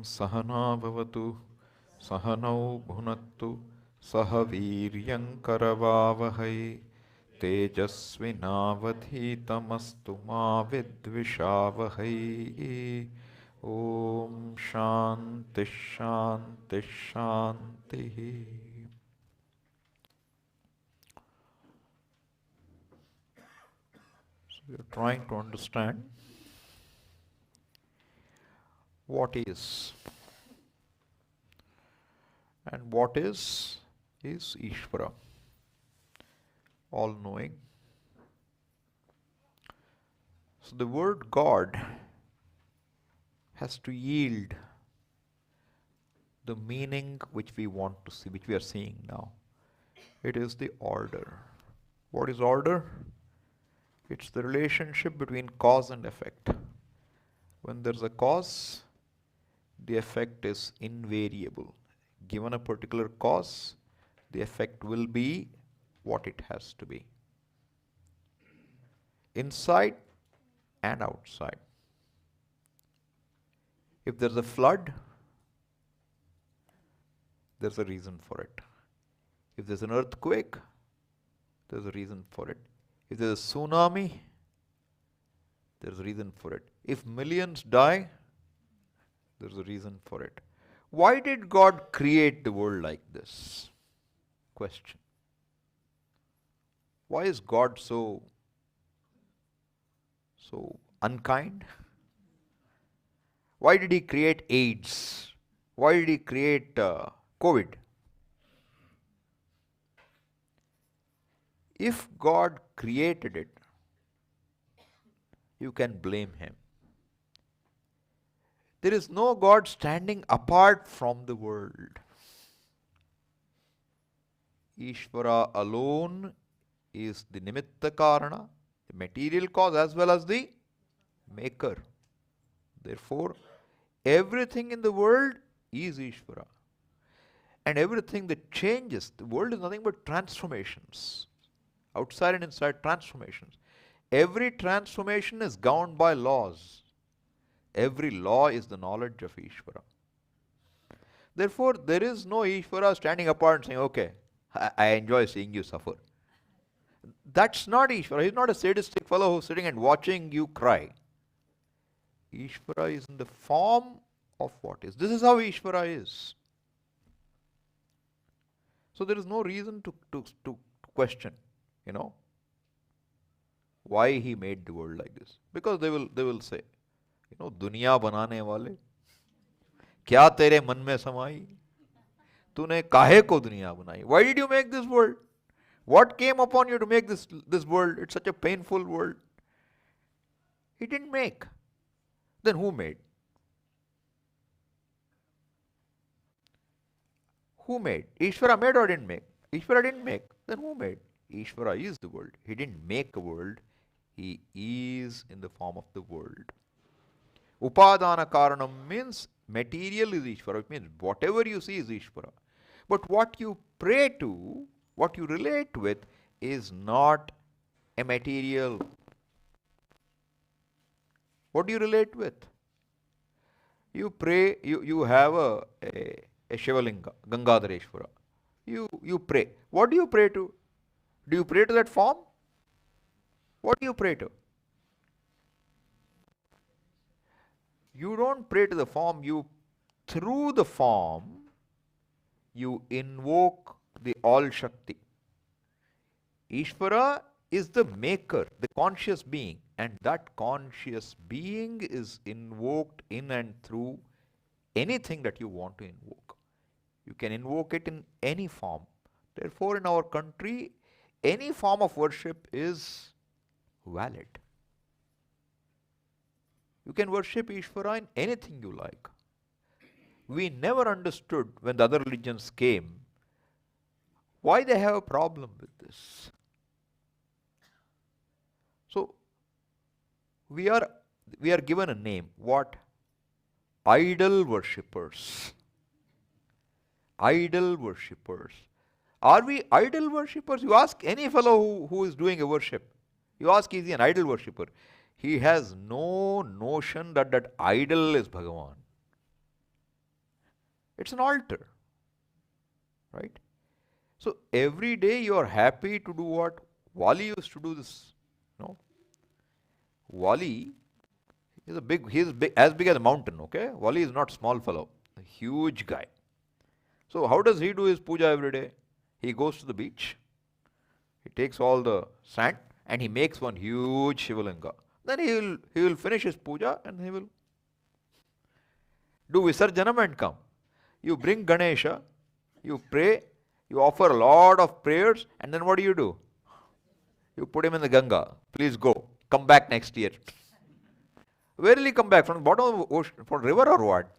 सहना भवतु सहनौ भुनक्तु सह वीर्यं करवावहै तेजस्विनावधीतमस्तु मा विद्विषावहै। ॐ शान्ति शान्ति शान्तिः। So we are trying to understand what is, and what is Ishvara, all-knowing. So the word God has to yield the meaning which we want to see, which we are seeing now. It is the order. What is order? It's the relationship between cause and effect. When there's a cause, the effect is invariable. Given a particular cause, the effect will be what it has to be. Inside and outside. If there's a flood, there's a reason for it. If there's an earthquake, there's a reason for it. If there's a tsunami, there's a reason for it. If millions die, there's a reason for it. Why did God create the world like this? Question. Why is God so unkind? Why did He create AIDS? Why did He create COVID? If God created it, you can blame Him. There is no God standing apart from the world. Ishvara alone is the nimitta karana, the material cause, as well as the maker. Therefore, everything in the world is Ishvara. And everything that changes, the world is nothing but transformations. Outside and inside transformations. Every transformation is governed by laws. Every law is the knowledge of Ishvara. Therefore, there is no Ishvara standing apart and saying, okay, I enjoy seeing you suffer. That's not Ishvara. He's not a sadistic fellow who's sitting and watching you cry. Ishvara is in the form of what is. This is how Ishvara is. So there is no reason to question, why He made the world like this. Because they will say, दुनिया बनाने वाले, क्या तेरे मन में समाई? तूने काहे को दुनिया बनाई? Why did you make this world? What came upon you to make this world? It's such a painful world. He didn't make. Then who made? Who made? Ishvara made or didn't make? Ishvara didn't make. Then who made? Ishvara is the world. He didn't make a world. He is in the form of the world. Upadana karanam means material is Ishvara. It means whatever you see is Ishvara. But what you pray to, what you relate with, is not a material. What do you relate with? You pray, you have a Shivalinga, Gangadhareshwara. You pray. What do you pray to? Do you pray to that form? What do you pray to? You don't pray to the form. Through the form, you invoke the All-Shakti. Ishvara is the maker, the conscious being, and that conscious being is invoked in and through anything that you want to invoke. You can invoke it in any form. Therefore, in our country, any form of worship is valid. You can worship Ishvara in anything you like. We never understood when the other religions came why they have a problem with this. So, we are given a name. What? Idol worshippers. Idol worshippers. Are we idol worshippers? You ask any fellow who is doing a worship. You ask, is he an idol worshipper? He has no notion that idol is Bhagavan. It's an altar, right? So every day you are happy to do what? Wali used to do this. No? Wali is as big as a mountain, okay? Wali is not small fellow, a huge guy. So how does he do his puja every day? He goes to the beach, he takes all the sand and he makes one huge Shivalinga. Then he will finish his puja and he will do Visarjanam and come. You bring Ganesha, you pray, you offer a lot of prayers, and then what do? You put him in the Ganga. Please go. Come back next year. Where will he come back? From the bottom of the ocean, from the river or what?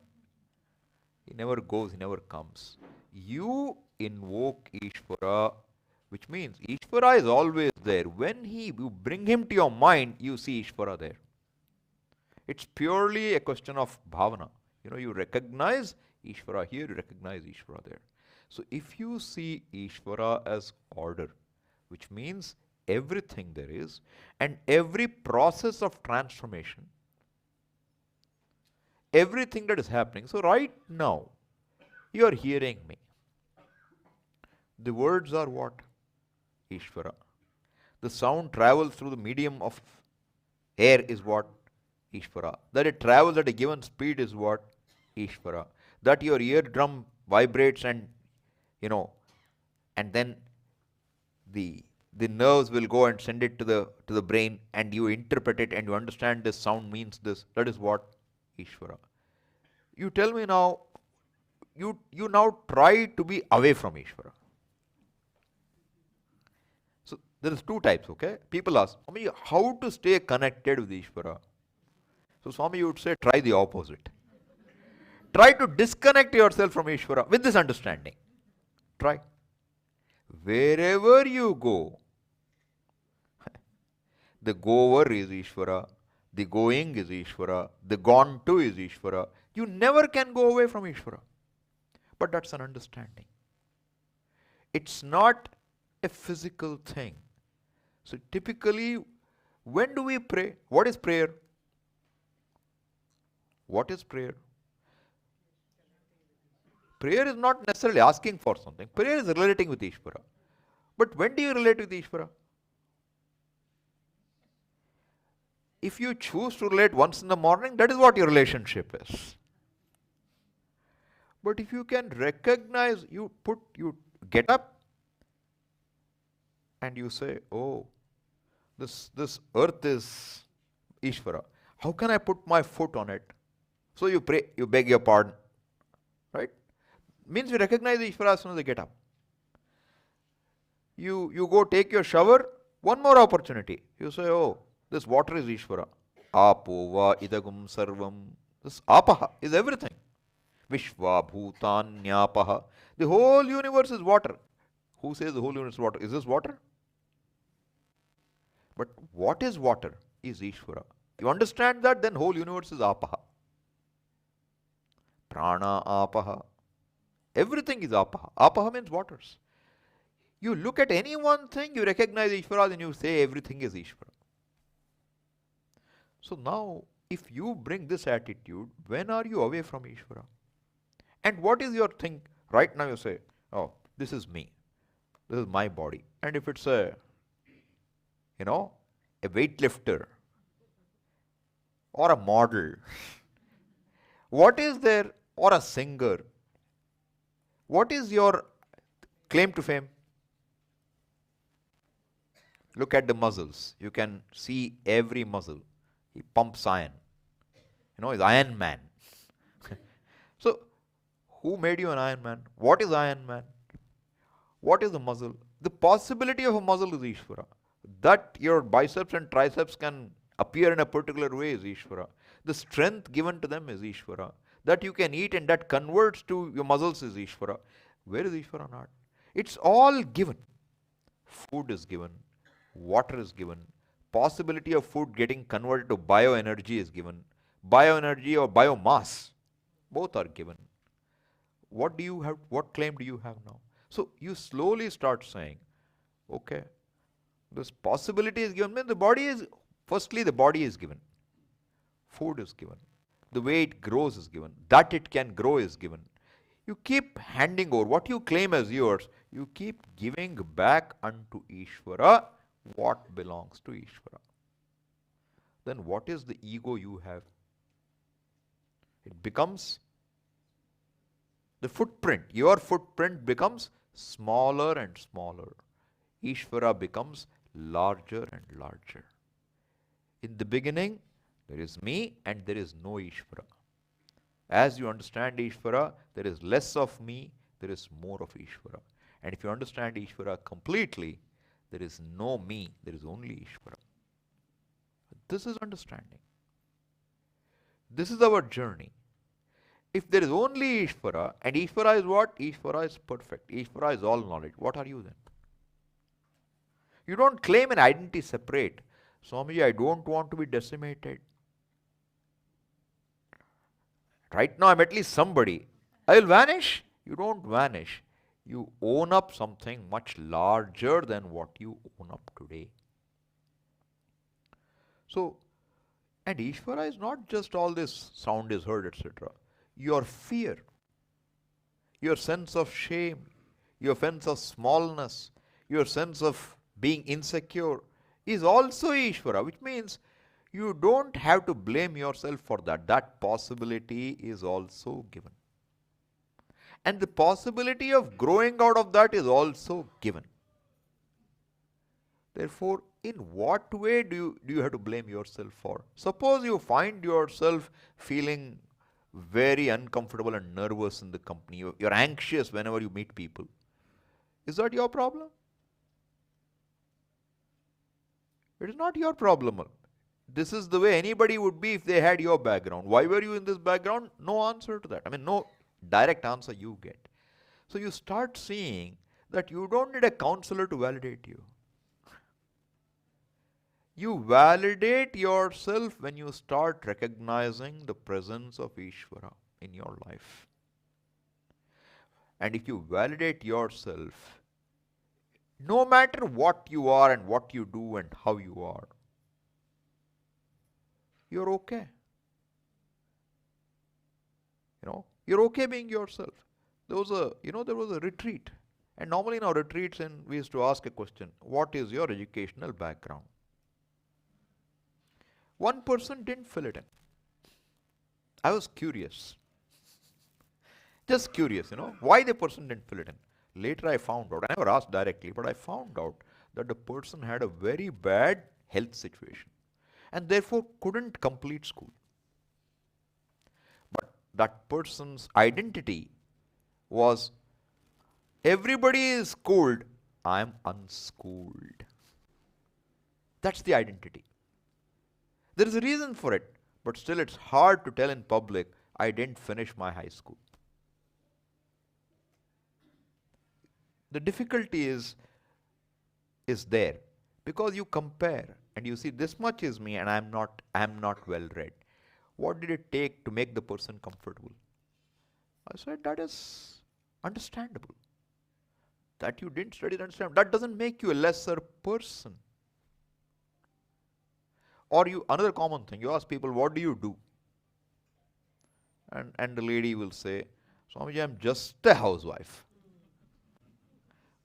He never goes, he never comes. You invoke Ishvara, which means Ishvara is always there. When you bring him to your mind, you see Ishvara there. It's purely a question of bhavana. You recognize Ishvara here, you recognize Ishvara there. So if you see Ishvara as order, which means everything there is, and every process of transformation, everything that is happening. So right now, you are hearing me. The words are what? Ishvara. The sound travels through the medium of air is what? Ishvara. That it travels at a given speed is what? Ishvara. That your eardrum vibrates and then the nerves will go and send it to the brain, and you interpret it and you understand this sound means this. That is what? Ishvara. You tell me now, you now try to be away from Ishvara. So there is two types, okay? People ask, Swami, how to stay connected with Ishvara? So Swami, you would say, try the opposite. Try to disconnect yourself from Ishvara with this understanding. Try. Wherever you go, the goer is Ishvara, the going is Ishvara, the gone to is Ishvara. You never can go away from Ishvara. But that's an understanding. It's not a physical thing. So typically, when do we pray? What is prayer? What is prayer? Prayer is not necessarily asking for something. Prayer is relating with Ishvara. But when do you relate with Ishvara? If you choose to relate once in the morning, that is what your relationship is. But if you can recognize, you get up and you say, oh, this earth is Ishvara. How can I put my foot on it? So you pray, you beg your pardon. Right? Means you recognize Ishvara as soon as you get up. You go take your shower, one more opportunity. You say, oh, this water is Ishvara. Apo va idagum sarvam. This apaha is everything. Vishva bhutanyapaha. The whole universe is water. Who says the whole universe is water? Is this water? But what is water? Is Ishvara. You understand that, then whole universe is apaha. Prana apaha. Everything is apaha. Apaha means waters. You look at any one thing, you recognize Ishvara, then you say everything is Ishvara. So now, if you bring this attitude, when are you away from Ishvara? And what is your thing? Right now you say, oh, this is me. This is my body. And if it's a weightlifter or a model, what is there, or a singer, what is your claim to fame? Look at the muscles. You can see every muscle. He pumps iron. He's Iron Man. So, who made you an Iron Man? What is Iron Man? What is the muscle? The possibility of a muscle is Ishvara. That your biceps and triceps can appear in a particular way is Ishvara. The strength given to them is Ishvara. That you can eat and that converts to your muscles is Ishvara. Where is Ishvara not? It's all given. Food is given. Water is given. Possibility of food getting converted to bioenergy is given. Bioenergy or biomass, both are given. What do you have? What claim do you have now? So you slowly start saying, okay, this possibility is given. The body is given. Food is given. The way it grows is given. That it can grow is given. You keep handing over what you claim as yours. You keep giving back unto Ishvara what belongs to Ishvara. Then what is the ego you have? It becomes the footprint. Your footprint becomes smaller and smaller. Ishvara becomes larger and larger. In the beginning, there is me and there is no Ishvara. As you understand Ishvara, there is less of me, there is more of Ishvara. And if you understand Ishvara completely, there is no me, there is only Ishvara. This is understanding. This is our journey. If there is only Ishvara, and Ishvara is what? Ishvara is perfect. Ishvara is all knowledge. What are you then? You don't claim an identity separate. Swamiji, I don't want to be decimated. Right now I'm at least somebody. I will vanish. You don't vanish. You own up something much larger than what you own up today. So, and Ishvara is not just all this sound is heard, etc. Your fear, your sense of shame, your sense of smallness, your sense of being insecure is also Ishvara, which means you don't have to blame yourself for that. That possibility is also given. And the possibility of growing out of that is also given. Therefore, in what way do you have to blame yourself for? Suppose you find yourself feeling very uncomfortable and nervous in the company. You're anxious whenever you meet people. Is that your problem? It is not your problem. This is the way anybody would be if they had your background. Why were you in this background? No answer to that. I mean, no direct answer you get. So you start seeing that you don't need a counselor to validate you. You validate yourself when you start recognizing the presence of Ishvara in your life. And if you validate yourself, no matter what you are and what you do and how you are, you're okay. You're okay being yourself. There was a retreat. And normally in our retreats, we used to ask a question, what is your educational background? One person didn't fill it in. I was curious. Just curious, why the person didn't fill it in. Later I found out, I never asked directly, but I found out that the person had a very bad health situation and therefore couldn't complete school. But that person's identity was, everybody is schooled, I am unschooled. That's the identity. There is a reason for it, but still it's hard to tell in public, I didn't finish my high school. The difficulty is there because you compare and you see this much is me and I am not well read. What did it take to make the person comfortable? I said that is understandable. That you didn't study, that doesn't make you a lesser person. Or another common thing, you ask people, what do you do? And the lady will say, Swamiji, I'm just a housewife.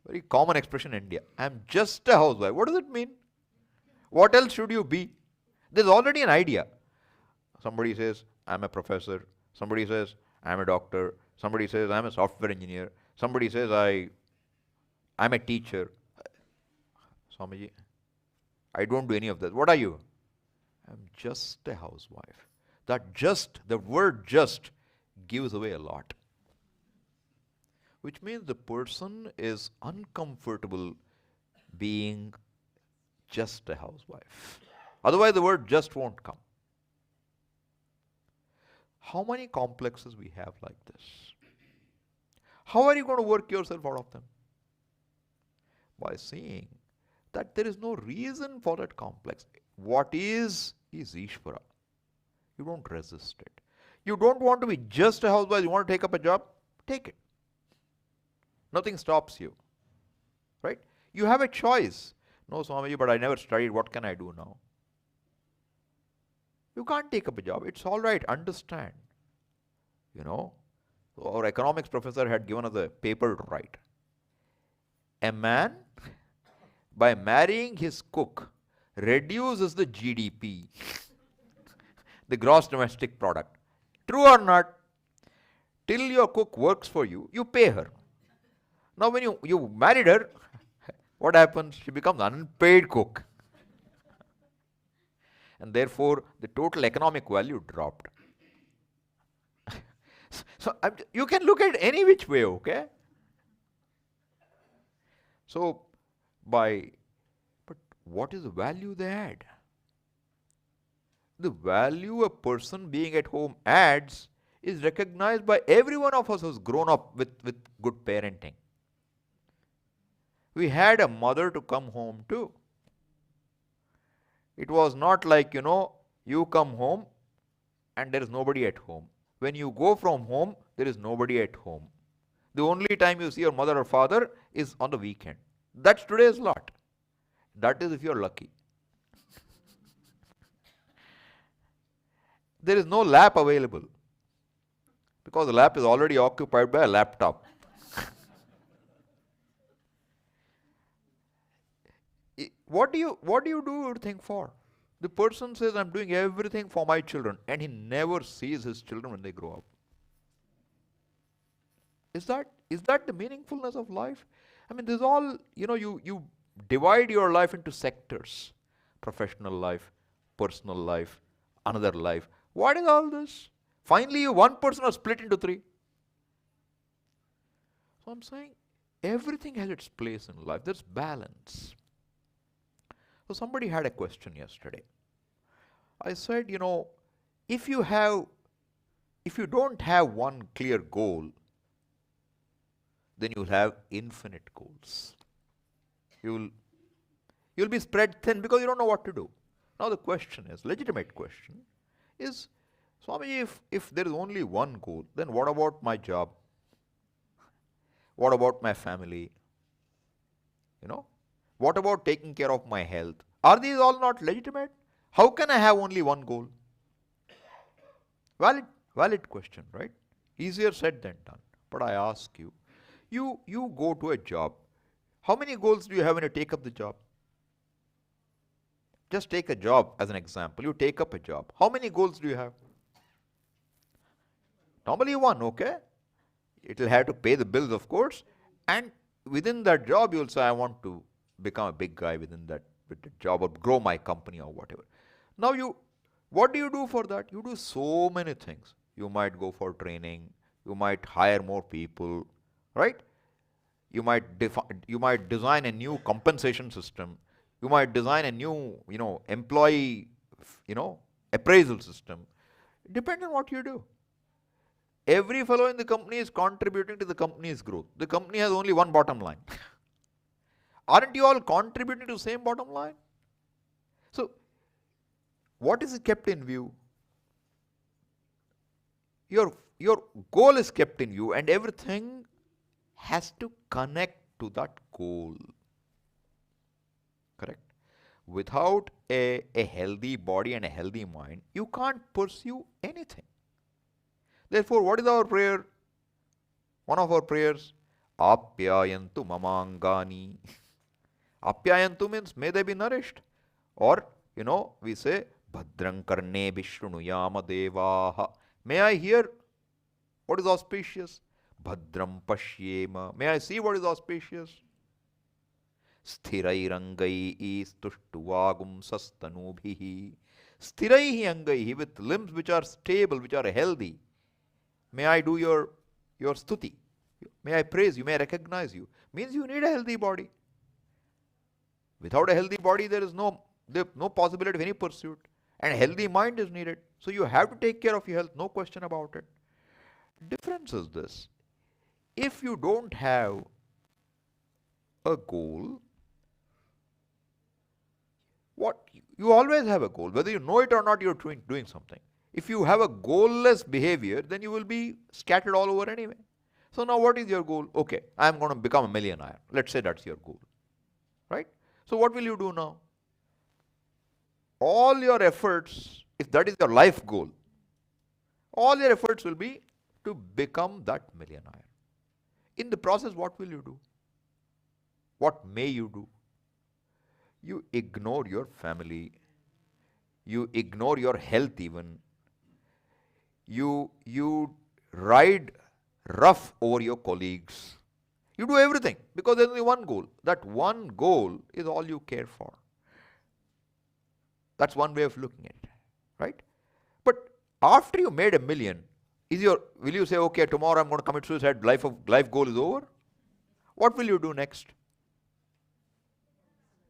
Very common expression in India. I'm just a housewife. What does it mean? What else should you be? There's already an idea. Somebody says, I'm a professor. Somebody says, I'm a doctor. Somebody says, I'm a software engineer. Somebody says, I'm a teacher. Swamiji, I don't do any of that. What are you? I'm just a housewife. The word just gives away a lot. Which means the person is uncomfortable being just a housewife. Otherwise the word just won't come. How many complexes we have like this? How are you going to work yourself out of them? By seeing that there is no reason for that complex. What is Ishvara. You don't resist it. You don't want to be just a housewife. You want to take up a job? Take it. Nothing stops you. Right? You have a choice. No, Swamiji, but I never studied. What can I do now? You can't take up a job. It's all right. Understand. So our economics professor had given us a paper to write. A man, by marrying his cook, reduces the GDP, the gross domestic product. True or not? Till your cook works for you, you pay her. Now when you married her, what happens? She becomes unpaid cook. And therefore, the total economic value dropped. So you can look at any which way, okay? So, but what is the value they add? The value a person being at home adds is recognized by every one of us who's grown up with good parenting. We had a mother to come home to. It was not like, you come home and there is nobody at home. When you go from home, there is nobody at home. The only time you see your mother or father is on the weekend. That's today's lot. That is if you're lucky. There is no lap available because the lap is already occupied by a laptop. What do you do think for? The person says, I'm doing everything for my children, and he never sees his children when they grow up. Is that the meaningfulness of life? I mean, this is all, you divide your life into sectors. Professional life, personal life, another life. What is all this? Finally, one person was split into three. So I'm saying, everything has its place in life. There's balance. So somebody had a question yesterday. I said, if you don't have one clear goal, then you'll have infinite goals. You'll be spread thin because you don't know what to do. Now the question is, legitimate question is, Swamiji, if there is only one goal, then what about my job? What about my family? What about taking care of my health? Are these all not legitimate? How can I have only one goal? Valid question, right? Easier said than done. But I ask you, you go to a job. How many goals do you have when you take up the job? Just take a job as an example. You take up a job. How many goals do you have? Normally one, okay? It will have to pay the bills, of course. And within that job, you will say, I want to become a big guy with the job or grow my company or whatever. Now what do you do for that? You do so many things. You might go for training. You might hire more people, right? You might design a new compensation system. You might design a new, employee, appraisal system. Depending on what you do. Every fellow in the company is contributing to the company's growth. The company has only one bottom line. Aren't you all contributing to the same bottom line? So, what is kept in view? Your goal is kept in view, and everything has to connect to that goal. Correct? Without a healthy body and a healthy mind, you can't pursue anything. Therefore, what is our prayer? One of our prayers, Apyayantu mamangani. Apyayantu means may they be nourished. Or, we say, Bhadram karne vishnuyama devaha. May I hear what is auspicious? Bhadram pashyema. May I see what is auspicious? Sthirairangai stuštuvagum sastanubhihi. Sthiraihi angaihi, with limbs which are stable, which are healthy. May I do your stuti. May I praise you. May I recognize you. Means you need a healthy body. Without a healthy body, there is no possibility of any pursuit. And a healthy mind is needed. So you have to take care of your health. No question about it. Difference is this. If you don't have a goal, you always have a goal. Whether you know it or not, you're doing something. If you have a goalless behavior, then you will be scattered all over anyway. So now what is your goal? Okay, I'm going to become a millionaire. Let's say that's your goal. Right? So what will you do now? All your efforts, if that is your life goal, all your efforts will be to become that millionaire. In the process, what will you do? What may you do? You ignore your family. You ignore your health even. You ride rough over your colleagues. You do everything because there's only one goal. That one goal is all you care for. That's one way of looking at it, right? But after you made $1 million, will you say, okay, tomorrow I'm going to commit suicide, life goal is over? What will you do next?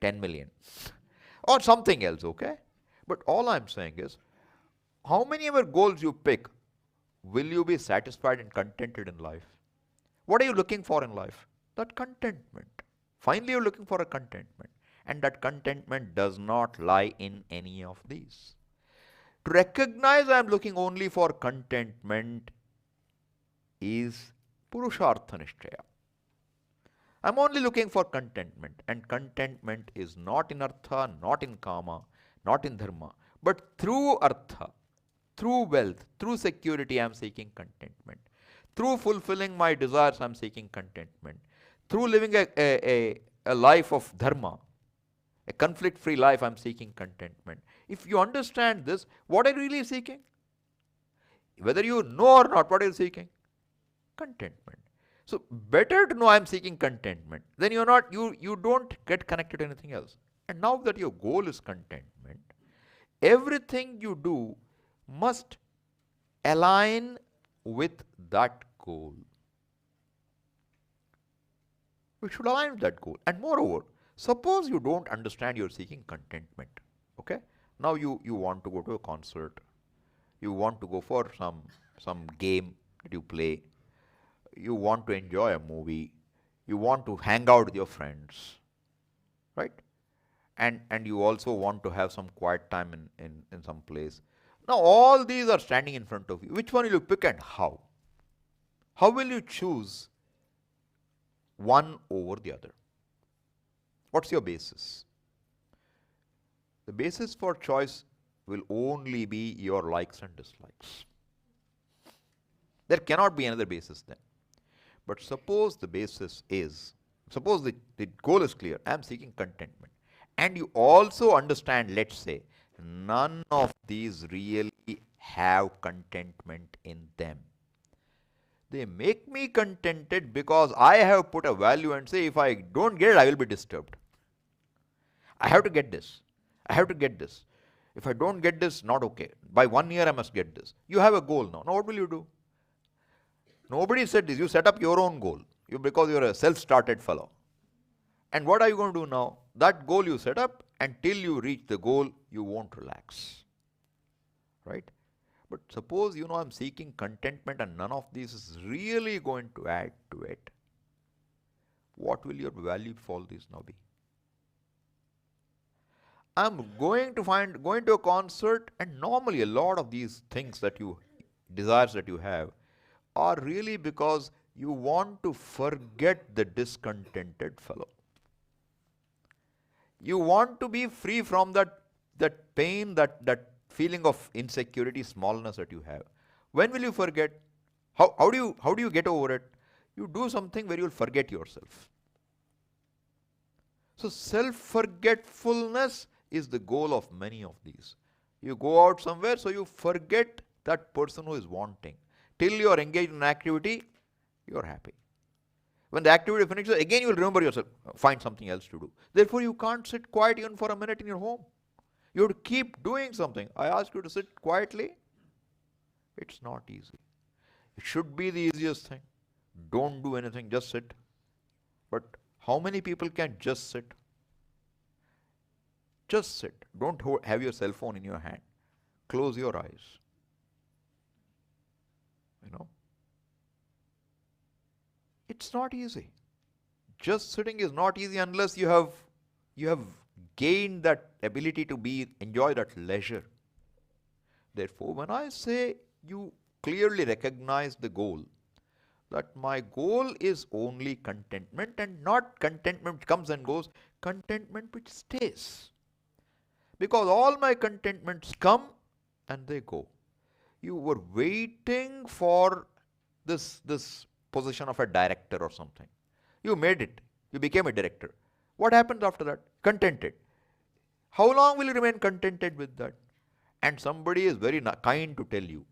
10 million or something else, okay? But all I'm saying is, how many ever goals you pick, will you be satisfied and contented in life? What are you looking for in life? That contentment. Finally, you're looking for a contentment. And that contentment does not lie in any of these. To recognize I'm looking only for contentment is Purushartha Nishchaya. I'm only looking for contentment, and contentment is not in artha, not in kama, not in dharma, but through artha, through wealth, through security, I'm seeking contentment. Through fulfilling my desires, I'm seeking contentment. Through living a life of dharma, a conflict-free life, I'm seeking contentment. If you understand this, what are you really seeking? Whether you know or not, what are you seeking? Contentment. So better to know I'm seeking contentment. Then you don't get connected to anything else. And now that your goal is contentment, everything you do must align with that goal. We should align with that goal. And moreover, suppose you don't understand you're seeking contentment. Okay? Now you want to go to a concert. You want to go for some game that you play. You want to enjoy a movie. You want to hang out with your friends. Right? And you also want to have some quiet time in some place. Now all these are standing in front of you. Which one will you pick and how? How will you choose one over the other? What's your basis? The basis for choice will only be your likes and dislikes. There cannot be another basis then. But suppose the basis is, suppose the goal is clear, I am seeking contentment. And you also understand, let's say, none of these really have contentment in them. They make me contented because I have put a value and say, if I don't get it, I will be disturbed. I have to get this. I have to get this. If I don't get this, not okay. By 1 year, I must get this. You have a goal now. Now, what will you do? Nobody said this. You set up your own goal because you're a self-started fellow. And what are you going to do now? That goal you set up, until you reach the goal, you won't relax. Right? But suppose I'm seeking contentment and none of this is really going to add to it. What will your value for all these now be? I'm going to a concert, and normally a lot of these things desires that you have are really because you want to forget the discontented fellow. You want to be free from that pain, that feeling of insecurity, smallness that you have. When will you forget? How do you get over it? You do something where you'll forget yourself. So self-forgetfulness is the goal of many of these. You go out somewhere, so you forget that person who is wanting. Till you are engaged in an activity, you are happy. When the activity finishes, again you will remember yourself, find something else to do. Therefore, you can't sit quiet even for a minute in your home. You have to keep doing something. I ask you to sit quietly. It's not easy. It should be the easiest thing. Don't do anything, just sit. But how many people can just sit? Just sit. Don't have your cell phone in your hand. Close your eyes. It's not easy. Just sitting is not easy unless you have gained that ability to enjoy that leisure. Therefore, when I say you clearly recognize the goal, that my goal is only contentment, and not contentment which comes and goes, contentment which stays. Because all my contentments come and they go. You were waiting for this position of a director or something. You made it. You became a director. What happens after that? Contented. How long will you remain contented with that? And somebody is very kind to tell you,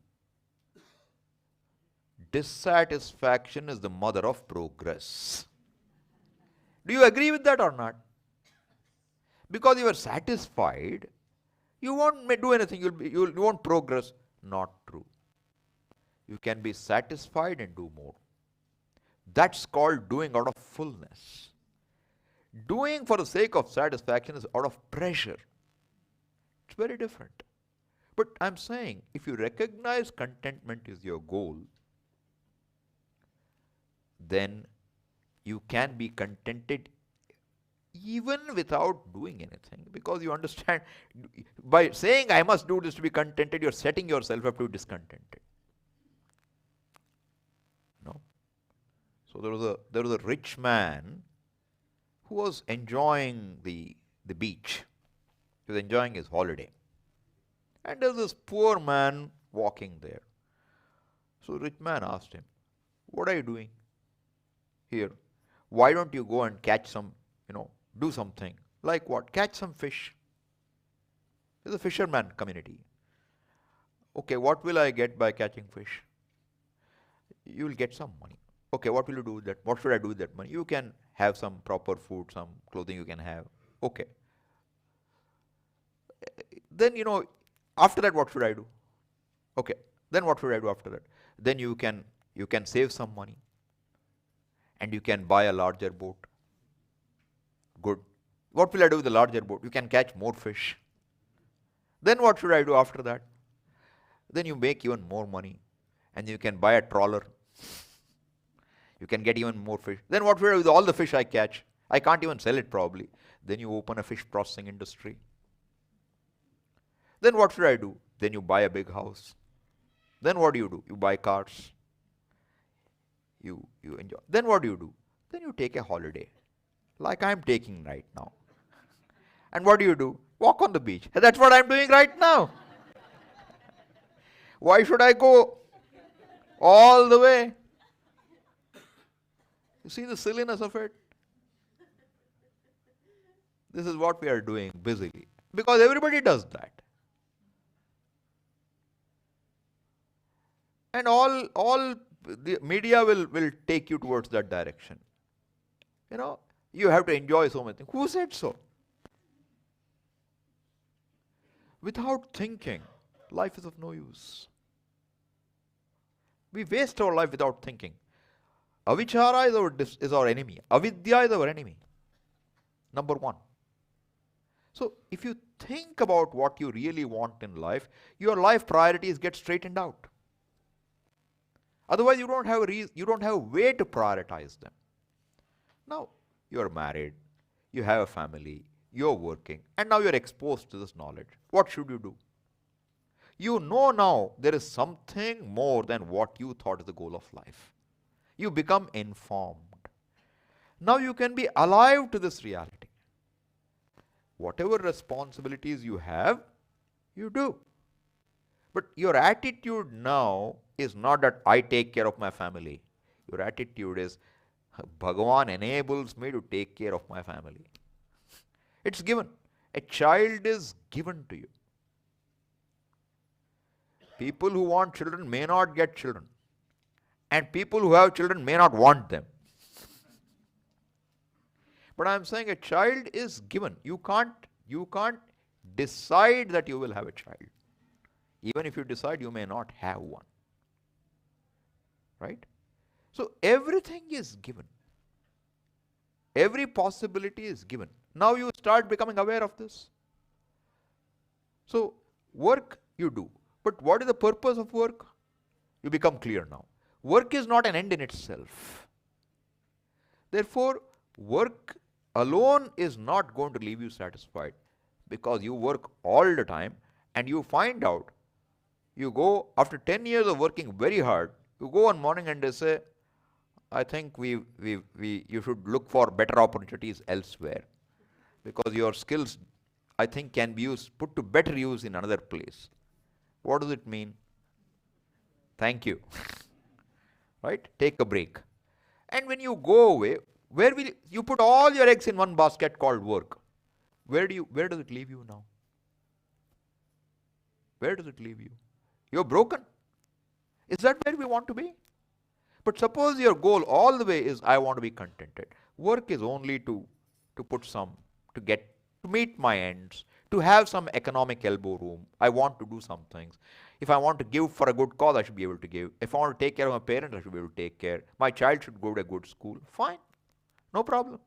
dissatisfaction is the mother of progress. Do you agree with that or not? Because you are satisfied, you won't do anything, you won't progress. Not true. You can be satisfied and do more. That's called doing out of fullness. Doing for the sake of satisfaction is out of pressure. It's very different. But I'm saying, if you recognize contentment is your goal, then you can be contented even without doing anything, because you understand, by saying I must do this to be contented, you're setting yourself up to be discontented. No. So there was a rich man who was enjoying the beach. He was enjoying his holiday. And there was this poor man walking there. So the rich man asked him, what are you doing here? Why don't you go and catch some, do something. Like what? Catch some fish. There's a fisherman community. Okay, what will I get by catching fish? You will get some money. Okay, what will you do with that? What should I do with that money? You can have some proper food, some clothing you can have. Okay. Then, after that, what should I do? Okay. Then what should I do after that? Then you can save some money. And you can buy a larger boat. Good. What will I do with the larger boat? You can catch more fish. Then what should I do after that? Then you make even more money. And you can buy a trawler. You can get even more fish. Then what will I do with all the fish I catch? I can't even sell it probably. Then you open a fish processing industry. Then what should I do? Then you buy a big house. Then what do? You buy cars. You enjoy. Then what do? Then you take a holiday. Like I'm taking right now. And what do? Walk on the beach. That's what I'm doing right now. Why should I go all the way? You see the silliness of it? This is what we are doing busily. Because everybody does that. And all the media will take you towards that direction. You have to enjoy so many things. Who said so? Without thinking, life is of no use. We waste our life without thinking. Avichara is our enemy. Avidya is our enemy. Number one. So if you think about what you really want in life, your life priorities get straightened out. Otherwise, you don't have a way to prioritize them. Now, you're married, you have a family, you're working, and now you're exposed to this knowledge. What should you do? You know now there is something more than what you thought is the goal of life. You become informed. Now you can be alive to this reality. Whatever responsibilities you have, you do. But your attitude now is not that I take care of my family. Your attitude is, Bhagavan enables me to take care of my family. It's given. A child is given to you. People who want children may not get children. And people who have children may not want them. But I'm saying a child is given. You can't decide that you will have a child. Even if you decide, you may not have one. Right? So everything is given. Every possibility is given. Now you start becoming aware of this. So work you do. But what is the purpose of work? You become clear now. Work is not an end in itself. Therefore, work alone is not going to leave you satisfied, because you work all the time and you find out, you go after 10 years of working very hard, you go one morning and they say, I think you should look for better opportunities elsewhere, because your skills, I think, can be put to better use in another place. What does it mean? Thank you. right? Take a break. And when you go away, where will you put all your eggs in one basket called work? Where does it leave you now? Where does it leave you? You're broken. Is that where we want to be? But suppose your goal all the way is I want to be contented. Work is only to put some, to meet my ends, to have some economic elbow room. I want to do some things. If I want to give for a good cause, I should be able to give. If I want to take care of my parents, I should be able to take care. My child should go to a good school. Fine. No problem.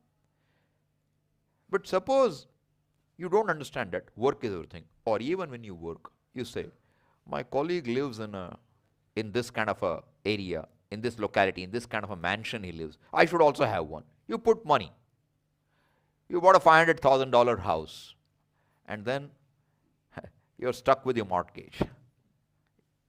But suppose you don't understand that work is everything. Or even when you work, you say, my colleague lives in this kind of a area, in this locality, in this kind of a mansion he lives. I should also have one. You put money. You bought a $500,000 house. And then you're stuck with your mortgage.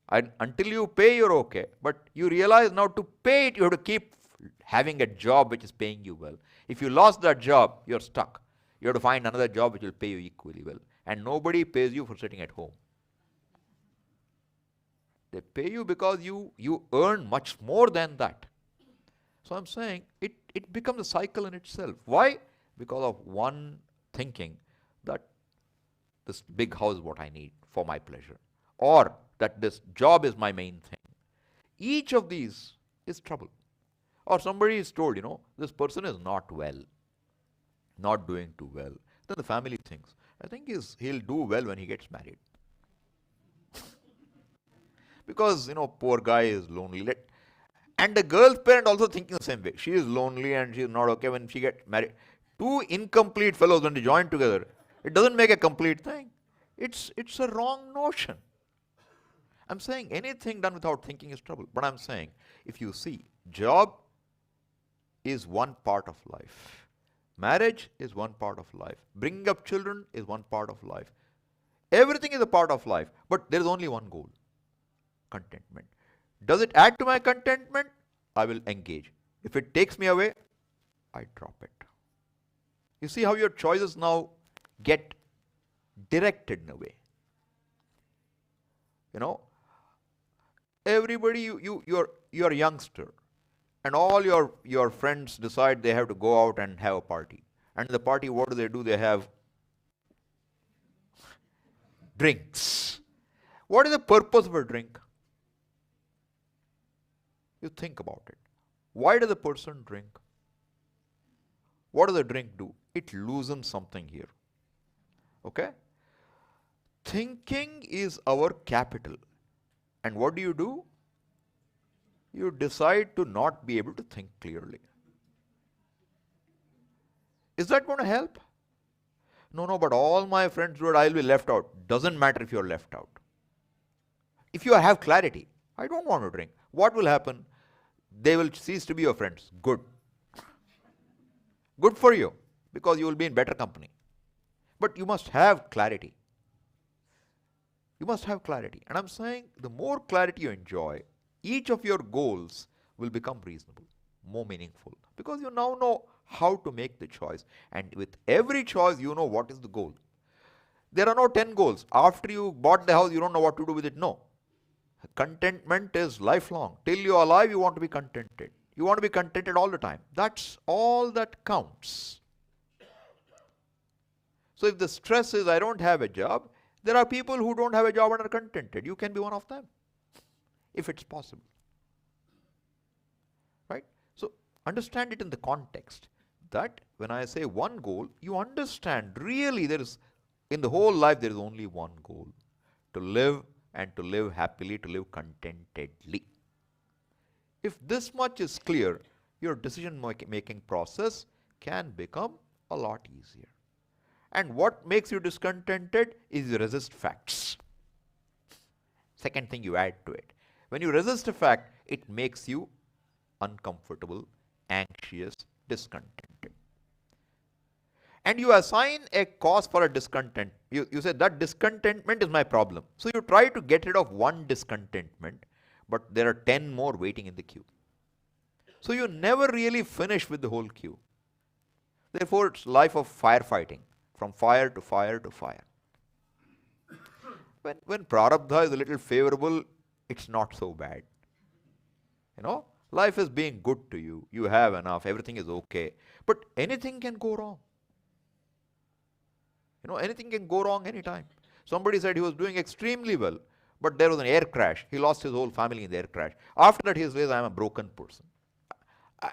And until you pay, you're okay. But you realize now to pay it, you have to keep having a job which is paying you well. If you lost that job, you're stuck. You have to find another job which will pay you equally well. And nobody pays you for sitting at home. They pay you because you earn much more than that. So I'm saying it becomes a cycle in itself. Why? Because of one thinking that this big house is what I need for my pleasure. Or that this job is my main thing. Each of these is trouble. Or somebody is told, this person is not well, not doing too well. Then the family thinks, I think he'll do well when he gets married. Because, poor guy is lonely. And the girl's parent also thinking the same way. She is lonely and she is not okay when she gets married. Two incomplete fellows, when they join together, it doesn't make a complete thing. It's a wrong notion. I'm saying anything done without thinking is trouble. But I'm saying, if you see, job is one part of life. Marriage is one part of life. Bringing up children is one part of life. Everything is a part of life. But there is only one goal. Contentment. Does it add to my contentment? I will engage. If it takes me away, I drop it. You see how your choices now get directed in a way. Everybody, you're a youngster, and all your friends decide they have to go out and have a party. And in the party, what do? They have drinks. What is the purpose of a drink? You think about it. Why does a person drink? What does a drink do? It loosens something here. Okay? Thinking is our capital. And what do? You decide to not be able to think clearly. Is that going to help? No, but all my friends do it, I'll be left out. Doesn't matter if you're left out. If you have clarity, I don't want to drink. What will happen? They will cease to be your friends. Good. Good for you, because you will be in better company. But you must have clarity. You must have clarity. And I'm saying the more clarity you enjoy, each of your goals will become reasonable, more meaningful. Because you now know how to make the choice. And with every choice, you know what is the goal. There are no 10 goals. After you bought the house, you don't know what to do with it. No. Contentment is lifelong. Till you are alive, you want to be contented. You want to be contented all the time. That's all that counts. So if the stress is I don't have a job, there are people who don't have a job and are contented. You can be one of them, if it's possible. Right? So understand it in the context that when I say one goal, you understand really in the whole life there is only one goal. To live and to live happily, to live contentedly. If this much is clear, your decision-making process can become a lot easier. And what makes you discontented is you resist facts. Second thing you add to it. When you resist a fact, it makes you uncomfortable, anxious, discontented. And you assign a cause for a discontent. You say that discontentment is my problem. So you try to get rid of one discontentment, but there are 10 more waiting in the queue. So you never really finish with the whole queue. Therefore, it's life of firefighting, from fire to fire to fire. When prarabdha is a little favorable, it's not so bad. Life is being good to you. You have enough. Everything is okay. But anything can go wrong. Anything can go wrong anytime. Somebody said he was doing extremely well, but there was an air crash. He lost his whole family in the air crash. After that, he says, I am a broken person.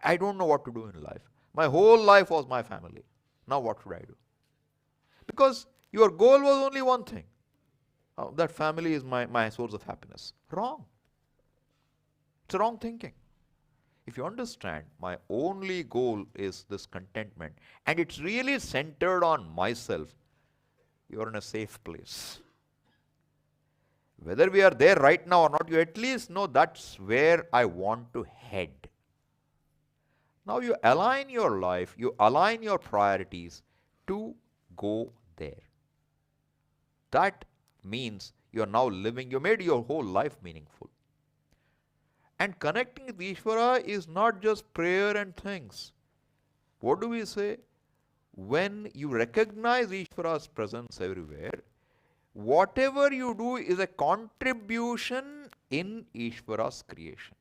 I don't know what to do in life. My whole life was my family. Now what should I do? Because your goal was only one thing. Oh, that family is my source of happiness. Wrong. It's wrong thinking. If you understand, my only goal is this contentment, and it's really centered on myself, you're in a safe place. Whether we are there right now or not, you at least know that's where I want to head. Now you align your life, you align your priorities to go there. That means you are now living, you made your whole life meaningful. And connecting with Ishvara is not just prayer and things. What do we say? When you recognize Ishvara's presence everywhere, whatever you do is a contribution in Ishvara's creation.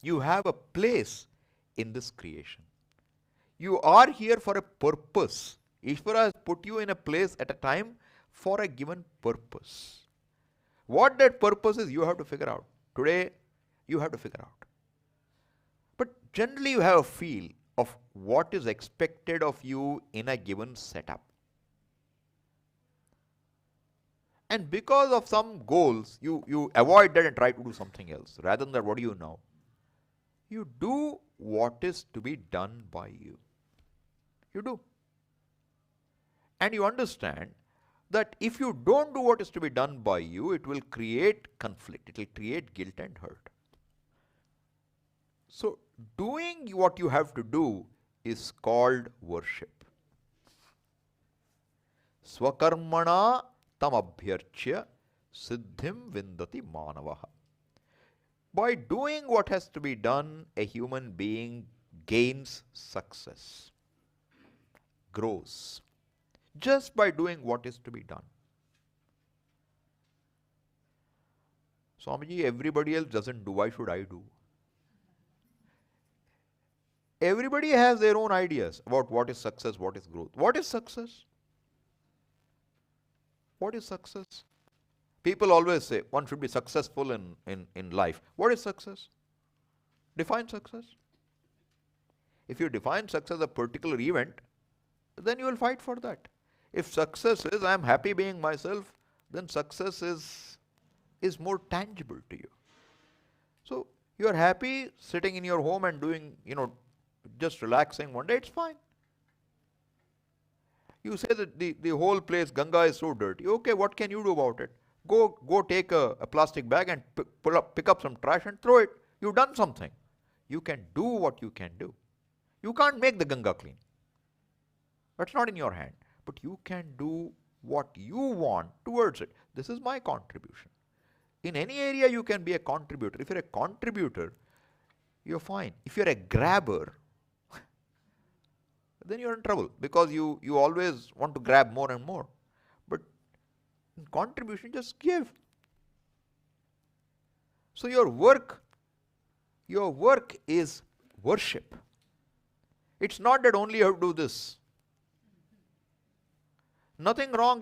You have a place in this creation. You are here for a purpose. Ishvara has put you in a place at a time for a given purpose. What that purpose is, you have to figure out. Today, you have to figure out. But generally, you have a feel of what is expected of you in a given setup. And because of some goals, you avoid that and try to do something else. Rather than that, what do you know? You do what is to be done by you. You do. And you understand that if you don't do what is to be done by you, it will create conflict. It will create guilt and hurt. So, doing what you have to do is called worship. Swakarmana tam abhyarchya siddhim vindati manavaha. By doing what has to be done, a human being gains success, grows, just by doing what is to be done. Swamiji, everybody else doesn't do. Why should I do? Everybody has their own ideas about what is success, what is growth. What is success? What is success? People always say one should be successful in life. What is success? Define success. If you define success as a particular event, then you will fight for that. If success is I am happy being myself, then success is more tangible to you. So you are happy sitting in your home and doing, just relaxing one day, it's fine. You say that the whole place, Ganga, is so dirty. Okay, what can you do about it? Go take a plastic bag and pick up some trash and throw it. You've done something. You can do what you can do. You can't make the Ganga clean. That's not in your hand. But you can do what you want towards it. This is my contribution. In any area you can be a contributor. If you're a contributor, you're fine. If you're a grabber, then you're in trouble because you always want to grab more and more. But in contribution, just give. So your work is worship. It's not that only you have to do this. Nothing wrong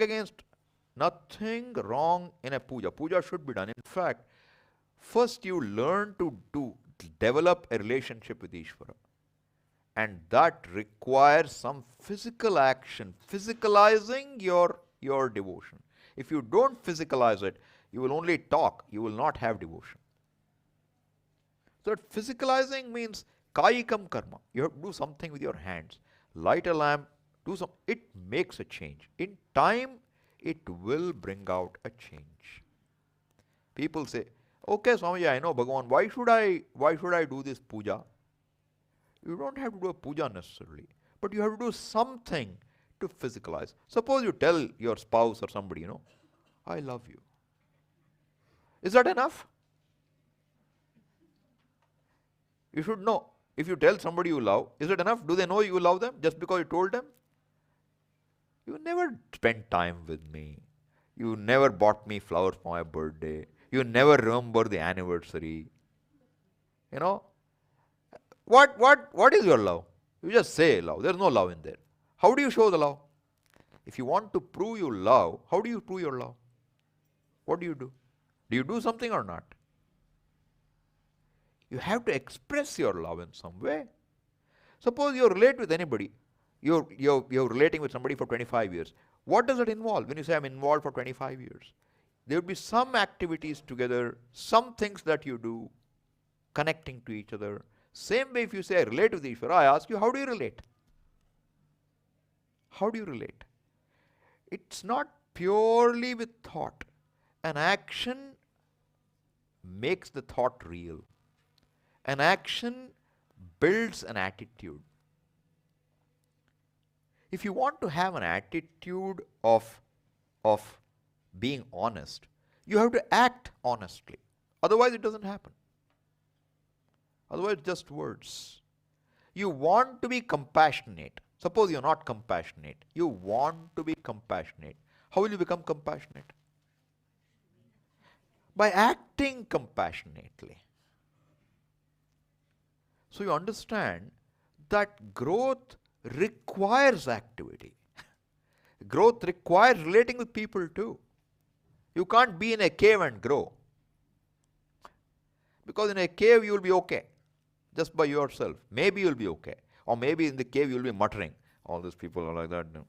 in a puja. Puja should be done. In fact, first you learn to develop a relationship with Ishvara. And that requires some physical action, physicalizing your devotion. If you don't physicalize it, you will only talk, you will not have devotion. So that physicalizing means kayikam karma. You have to do something with your hands. Light a lamp, it makes a change. In time, it will bring out a change. People say, okay, Swamiji, I know Bhagavan, why should I do this puja? You don't have to do a puja necessarily, but you have to do something to physicalize. Suppose you tell your spouse or somebody, I love you. Is that enough? You should know. If you tell somebody you love, is it enough? Do they know you love them just because you told them? You never spent time with me. You never bought me flowers for my birthday. You never remember the anniversary. You know, what is your love? You just say love. There's no love in there. How do you show the love? If you want to prove you love, how do you prove your love? What do you do? Do you do something or not? You have to express your love in some way. Suppose you relate with anybody. You're relating with somebody for 25 years. What does it involve when you say I'm involved for 25 years? There will be some activities together, some things that you do, connecting to each other. Same way if you say I relate with Ishvara, I ask you, how do you relate? How do you relate? It's not purely with thought. An action makes the thought real. An action builds an attitude. If you want to have an attitude of being honest, you have to act honestly. Otherwise, it doesn't happen. Otherwise, it's just words. You want to be compassionate. Suppose you're not compassionate. You want to be compassionate. How will you become compassionate? By acting compassionately. So you understand that growth requires activity. Growth requires relating with people too. You can't be in a cave and grow. Because in a cave you will be okay. Just by yourself. Maybe you'll be okay. Or maybe in the cave you'll be muttering. All these people are like that. No.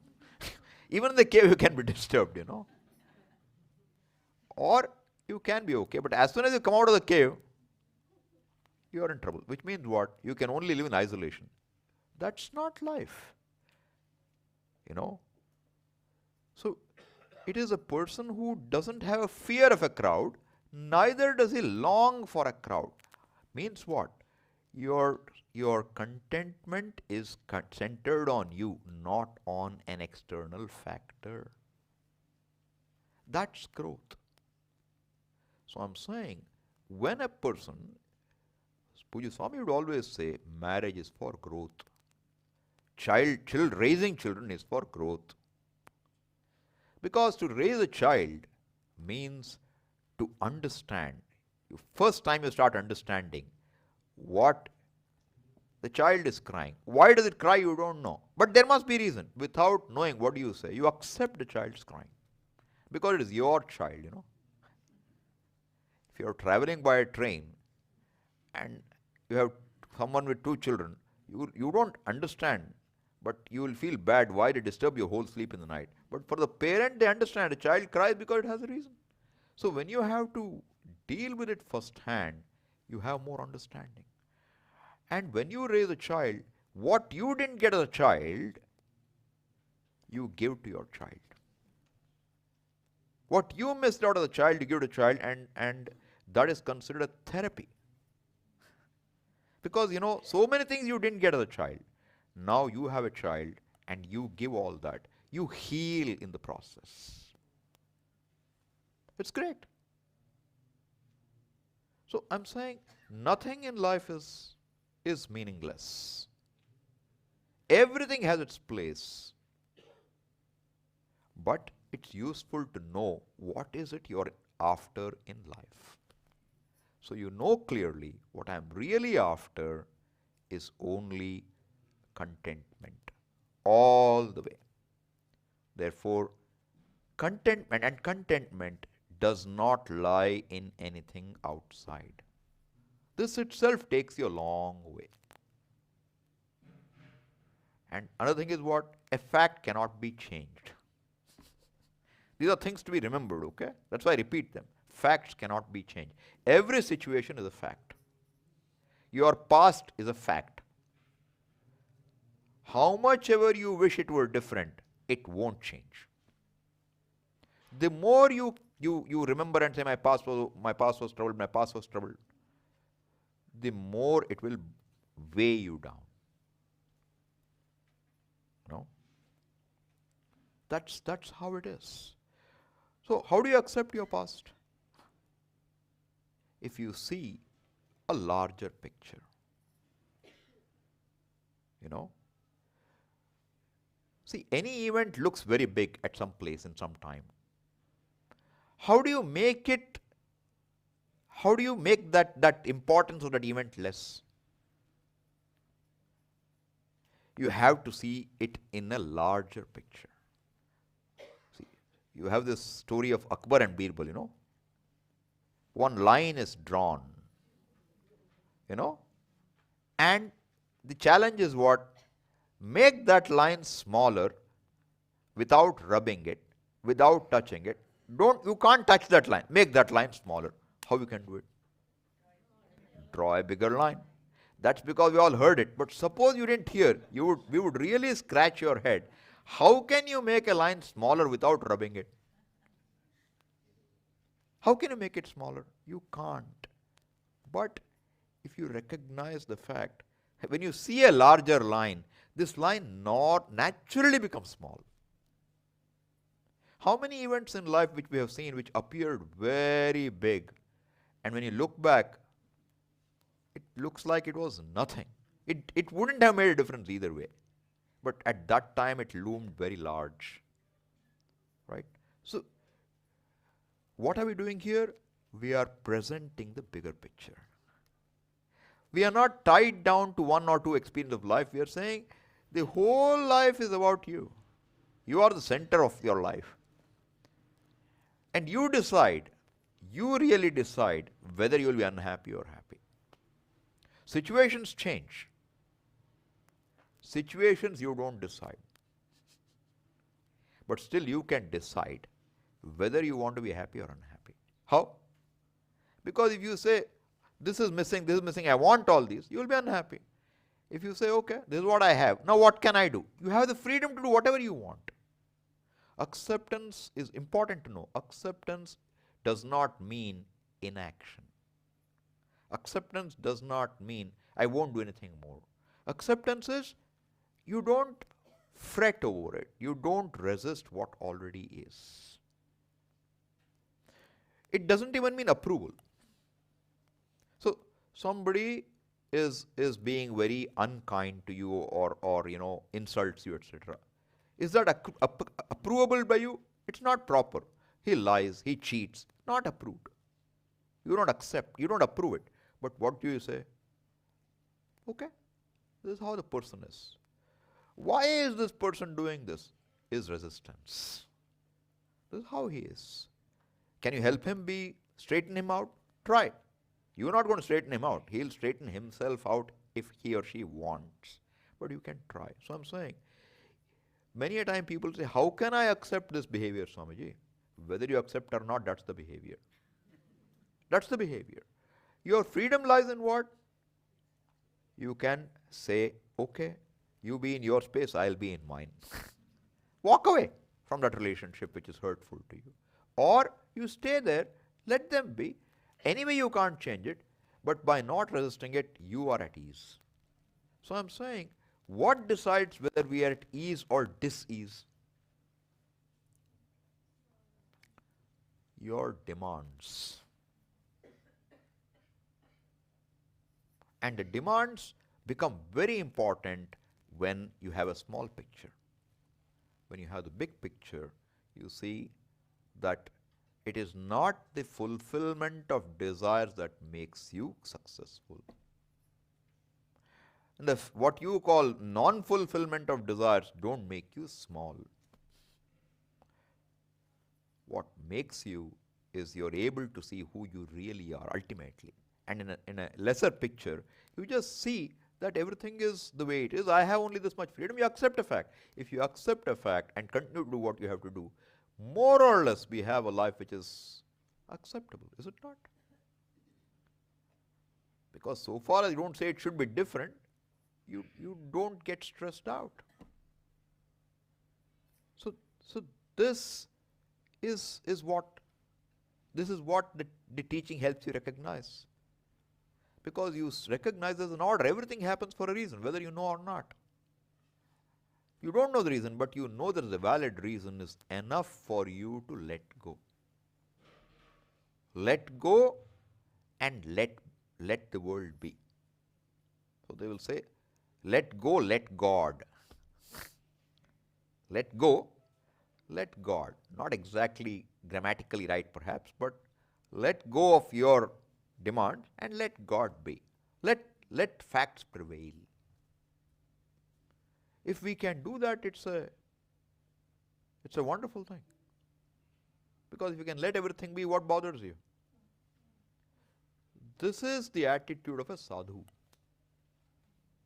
Even in the cave you can be disturbed, you know. Or you can be okay. But as soon as you come out of the cave, you are in trouble. Which means what? You can only live in isolation. That's not life. You know. So it is a person who doesn't have a fear of a crowd, neither does he long for a crowd. Means what? Your contentment is centered on you, not on an external factor. That's growth. So I'm saying, when a person, Puja Swami would always say, marriage is for growth. Raising children is for growth. Because to raise a child means to understand. First time you start understanding what the child is crying. Why does it cry? You don't know. But there must be reason. Without knowing, what do you say? You accept the child's crying. Because it is your child, you know. If you are traveling by a train and you have someone with two children, you don't understand, but you will feel bad why they disturb your whole sleep in the night. But for the parent, they understand. A child cries because it has a reason. So when you have to deal with it firsthand, you have more understanding. And when you raise a child, what you didn't get as a child, you give to your child. What you missed out as a child, you give to a child, and that is considered a therapy. Because, you know, so many things you didn't get as a child. Now you have a child and you give all that. You heal in the process. It's great. So I'm saying nothing in life is meaningless. Everything has its place. But it's useful to know what is it you're after in life. So you know clearly what I'm really after is only contentment all the way. Therefore, contentment does not lie in anything outside. This itself takes you a long way. And another thing is what? A fact cannot be changed. These are things to be remembered, okay? That's why I repeat them. Facts cannot be changed. Every situation is a fact. Your past is a fact. How much ever you wish it were different, it won't change. The more you remember and say my past was troubled, the more it will weigh you down. No? That's how it is. So how do you accept your past? If you see a larger picture. You know? See, any event looks very big at some place in some time. How do you make it how do you make that importance of that event less? You have to see it in a larger picture. See, you have this story of Akbar and Birbal, One line is drawn, and the challenge is what? Make that line smaller without rubbing it, without touching it. You can't touch that line. Make that line smaller. How you can do it? Draw a bigger line. That's because we all heard it. But suppose you didn't hear, we would really scratch your head. How can you make a line smaller without rubbing it? How can you make it smaller? You can't. But if you recognize the fact, when you see a larger line, this line naturally becomes small. How many events in life which we have seen which appeared very big, and when you look back, it looks like it was nothing. It wouldn't have made a difference either way. But at that time it loomed very large. Right? So, what are we doing here? We are presenting the bigger picture. We are not tied down to one or two experiences of life. We are saying the whole life is about you. You are the center of your life. And you really decide whether you will be unhappy or happy. Situations change. Situations you don't decide. But still you can decide whether you want to be happy or unhappy. How? Because if you say, this is missing, I want all these, you will be unhappy. If you say, okay, this is what I have, now what can I do? You have the freedom to do whatever you want. Acceptance is important to know. Acceptance does not mean inaction. Acceptance does not mean I won't do anything more. Acceptance is you don't fret over it. You don't resist what already is. It doesn't even mean approval. So somebody is being very unkind to you or insults you, etc. Is that approvable by you? It's not proper. He lies, he cheats, not approved. You don't accept, you don't approve it. But what do you say? Okay, this is how the person is. Why is this person doing this? Is resistance. This is how he is. Can you help him straighten him out? Try. You're not going to straighten him out. He'll straighten himself out if he or she wants. But you can try. So I'm saying, many a time people say, how can I accept this behavior, Swamiji? Whether you accept or not, that's the behavior. That's the behavior. Your freedom lies in what? You can say, okay, you be in your space, I'll be in mine. Walk away from that relationship which is hurtful to you. Or you stay there, let them be. Anyway, you can't change it, but by not resisting it, you are at ease. So I'm saying, what decides whether we are at ease or dis-ease? Your demands. And the demands become very important when you have a small picture. When you have the big picture, you see that it is not the fulfillment of desires that makes you successful. And what you call non-fulfillment of desires don't make you small. What makes you is you're able to see who you really are ultimately. And in a lesser picture, you just see that everything is the way it is. I have only this much freedom. You accept a fact. If you accept a fact and continue to do what you have to do, more or less we have a life which is acceptable, is it not? Because so far as you don't say it should be different, you don't get stressed out. So this is what the teaching helps you recognize. Because you recognize there's an order. Everything happens for a reason, whether you know or not. You don't know the reason, but you know there is a valid reason is enough for you to let go. Let go and let the world be. So they will say, let go, let God. Let go, let God. Not exactly grammatically right perhaps, but let go of your demands and let God be. Let facts prevail. If we can do that, it's a wonderful thing. Because if you can let everything be, what bothers you? This is the attitude of a sadhu.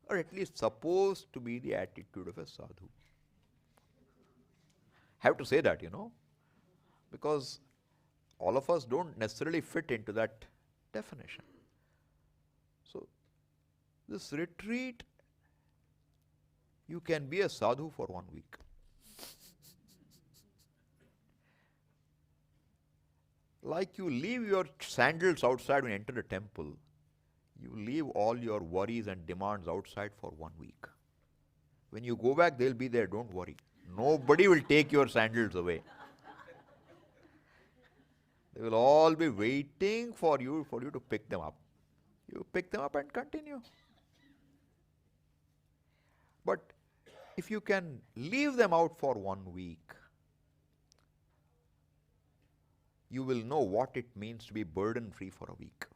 Or at least supposed to be the attitude of a sadhu. Have to say that, because all of us don't necessarily fit into that definition. So, this retreat, you can be a sadhu for 1 week. Like you leave your sandals outside when you enter the temple, you leave all your worries and demands outside for 1 week. When you go back, they'll be there, don't worry. Nobody will take your sandals away. They will all be waiting for you to pick them up. You pick them up and continue. But if you can leave them out for 1 week, you will know what it means to be burden-free for a week.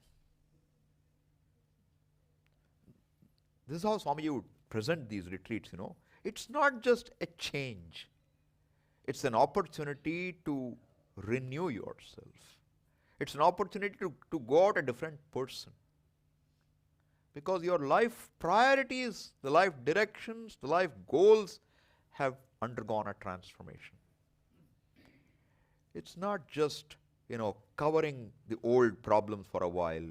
This is how Swamiji would present these retreats, It's not just a change. It's an opportunity to renew yourself. It's an opportunity to go out a different person. Because your life priorities, the life directions, the life goals have undergone a transformation. It's not just, covering the old problems for a while.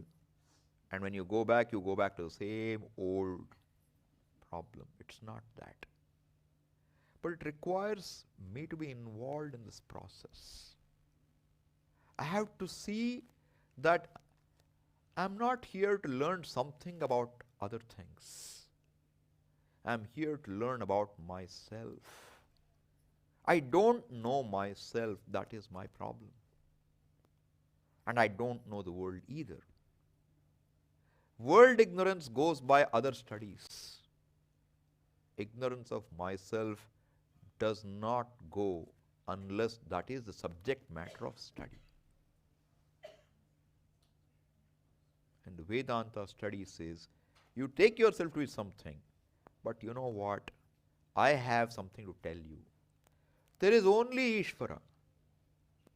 And when you go back to the same old problem. It's not that. But it requires me to be involved in this process. I have to see that I'm not here to learn something about other things. I'm here to learn about myself. I don't know myself, that is my problem. And I don't know the world either. World ignorance goes by other studies. Ignorance of myself does not go unless that is the subject matter of study. And the Vedanta study says, you take yourself to be something, but you know what? I have something to tell you. There is only Ishvara.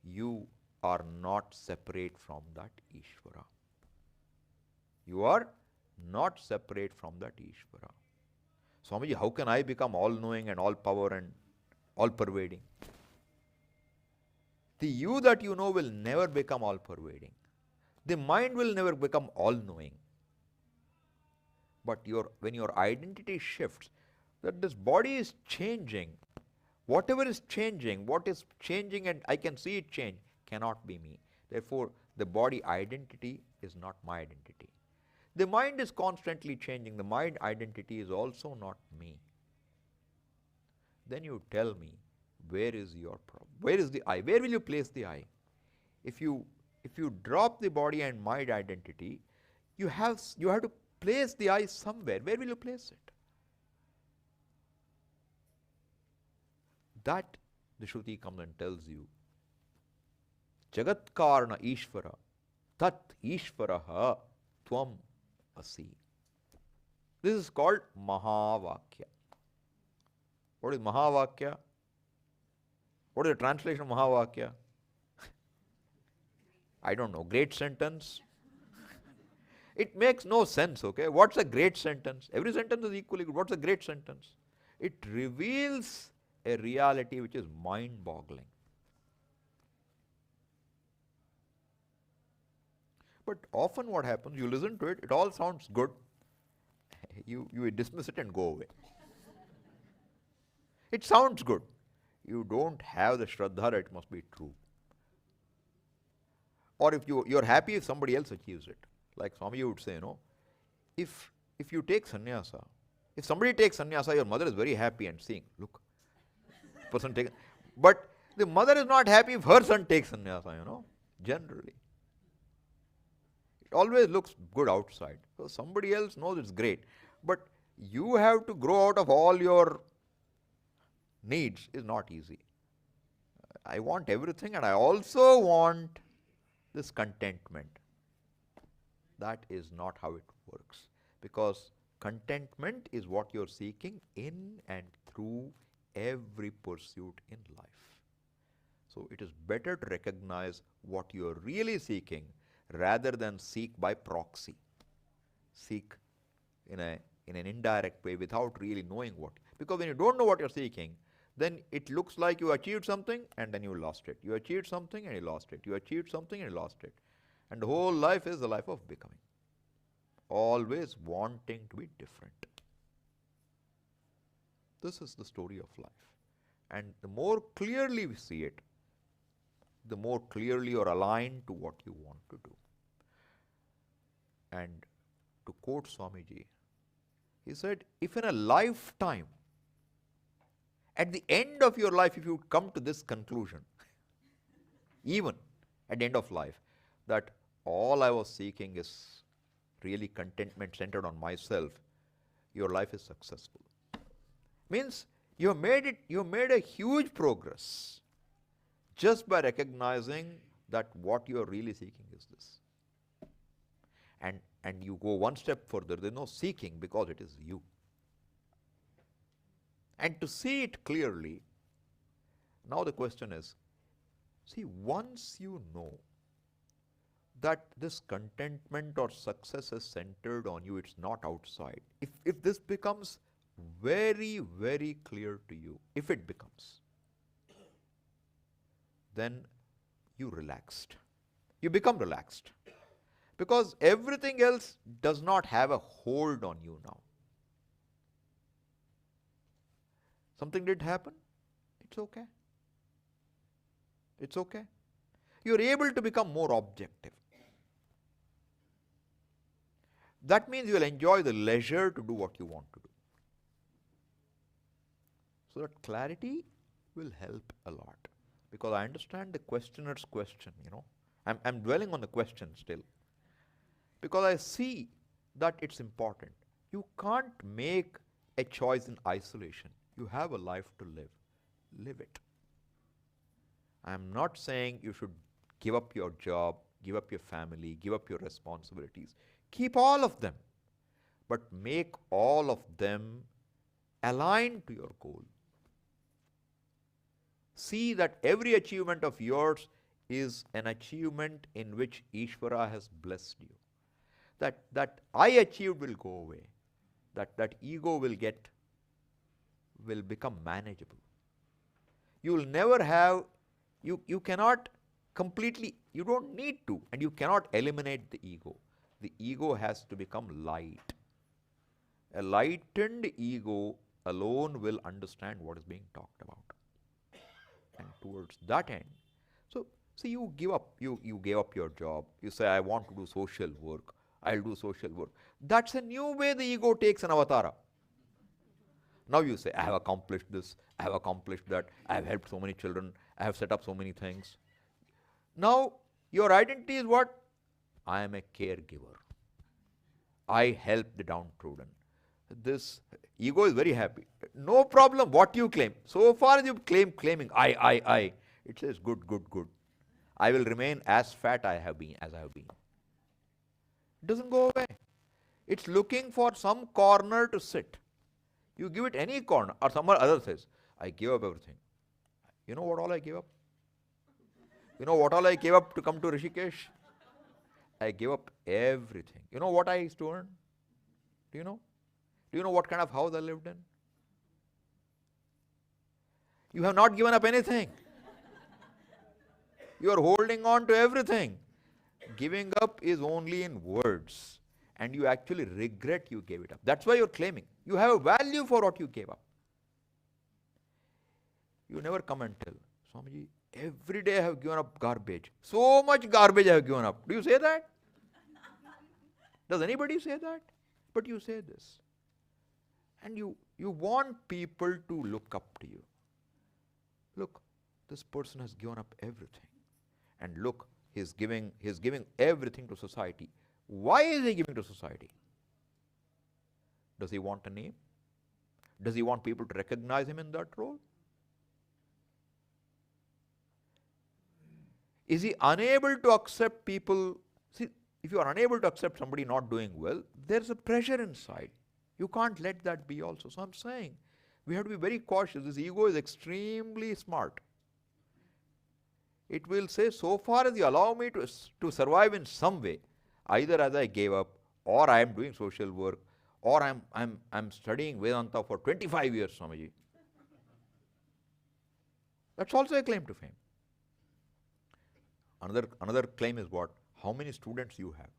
You are not separate from that Ishvara. You are not separate from that Ishvara. Swamiji, how can I become all-knowing and all-power and all-pervading? The you that you know will never become all-pervading. The mind will never become all-knowing. But when your identity shifts, that this body is changing, whatever is changing, what is changing and I can see it change, cannot be me. Therefore, the body identity is not my identity. The mind is constantly changing. The mind identity is also not me. Then you tell me, where is your problem? Where is the I? Where will you place the I? If you drop the body and mind identity, you have to place the I somewhere. Where will you place it? That the Shruti comes and tells you. Jagat Karna Ishvara Tat Ishvaraha Tvam Asi. This is called Mahavakya. What is Mahavakya? What is the translation of Mahavakya? I don't know. Great sentence? It makes no sense, okay? What's a great sentence? Every sentence is equally good. What's a great sentence? It reveals a reality which is mind-boggling. But often what happens, you listen to it, it all sounds good. You dismiss it and go away. It sounds good. You don't have the Shraddha that it must be true. Or if you're happy if somebody else achieves it. Like Swami would say, if you take sannyasa, if somebody takes sannyasa, your mother is very happy and seeing, look, person takes. But the mother is not happy if her son takes sannyasa, generally. It always looks good outside. So somebody else knows it's great. But you have to grow out of all your needs is not easy. I want everything and I also want this contentment. That is not how it works. Because contentment is what you're seeking in and through every pursuit in life. So it is better to recognize what you're really seeking rather than seek by proxy. Seek in an indirect way without really knowing what. Because when you don't know what you're seeking, then it looks like you achieved something and then you lost it. You achieved something and you lost it. You achieved something and you lost it. And the whole life is the life of becoming. Always wanting to be different. This is the story of life. And the more clearly we see it, the more clearly you're aligned to what you want to do. And to quote Swamiji, he said, if in a lifetime, at the end of your life, if you come to this conclusion, even at the end of life, that all I was seeking is really contentment centered on myself, your life is successful. Means you made a huge progress just by recognizing that what you are really seeking is this. And you go one step further, there is no seeking because it is you. And to see it clearly, now the question is, see, once you know that this contentment or success is centered on you, it's not outside. If this becomes very, very clear to you, if it becomes, then you relaxed. You become relaxed. Because everything else does not have a hold on you now. Something did happen, it's okay. It's okay. You're able to become more objective. That means you'll enjoy the leisure to do what you want to do. So that clarity will help a lot. Because I understand the questioner's question, I'm dwelling on the question still. Because I see that it's important. You can't make a choice in isolation. You have a life to live. Live it. I'm not saying you should give up your job, give up your family, give up your responsibilities. Keep all of them. But make all of them aligned to your goal. See that every achievement of yours is an achievement in which Ishvara has blessed you. That I achieved will go away. That ego will become manageable. You will never have, you cannot completely, you don't need to, and you cannot eliminate the ego. The ego has to become light. A lightened ego alone will understand what is being talked about. And towards that end, so you give up, you gave up your job. You say, I want to do social work. I'll do social work. That's a new way the ego takes an avatara. Now you say, I have accomplished this, I have accomplished that, I have helped so many children, I have set up so many things. Now your identity is what? I am a caregiver. I help the downtrodden. This ego is very happy. No problem what you claim. So far as you claiming I, it says good. I will remain as fat as I have been. It doesn't go away. It's looking for some corner to sit. You give it any corner, or someone other says, I gave up everything. You know what all I gave up? You know what all I gave up to come to Rishikesh? I gave up everything. You know what I used to earn? Do you know? Do you know what kind of house I lived in? You have not given up anything. You are holding on to everything. Giving up is only in words. And you actually regret you gave it up. That's why you're claiming. You have a value for what you gave up. You never come and tell, Swamiji, every day I have given up garbage. So much garbage I have given up. Do you say that? Does anybody say that? But you say this. And you want people to look up to you. Look, this person has given up everything. And look, he's giving everything to society. Why is he giving to society? Does he want a name? Does he want people to recognize him in that role? Is he unable to accept people? See, if you are unable to accept somebody not doing well, there's a pressure inside. You can't let that be also. So I'm saying we have to be very cautious. This ego is extremely smart. It will say, so far as you allow me to survive in some way, either as I gave up, or I am doing social work, or I'm studying Vedanta for 25 years, Swamiji. That's also a claim to fame. Another claim is what? How many students you have?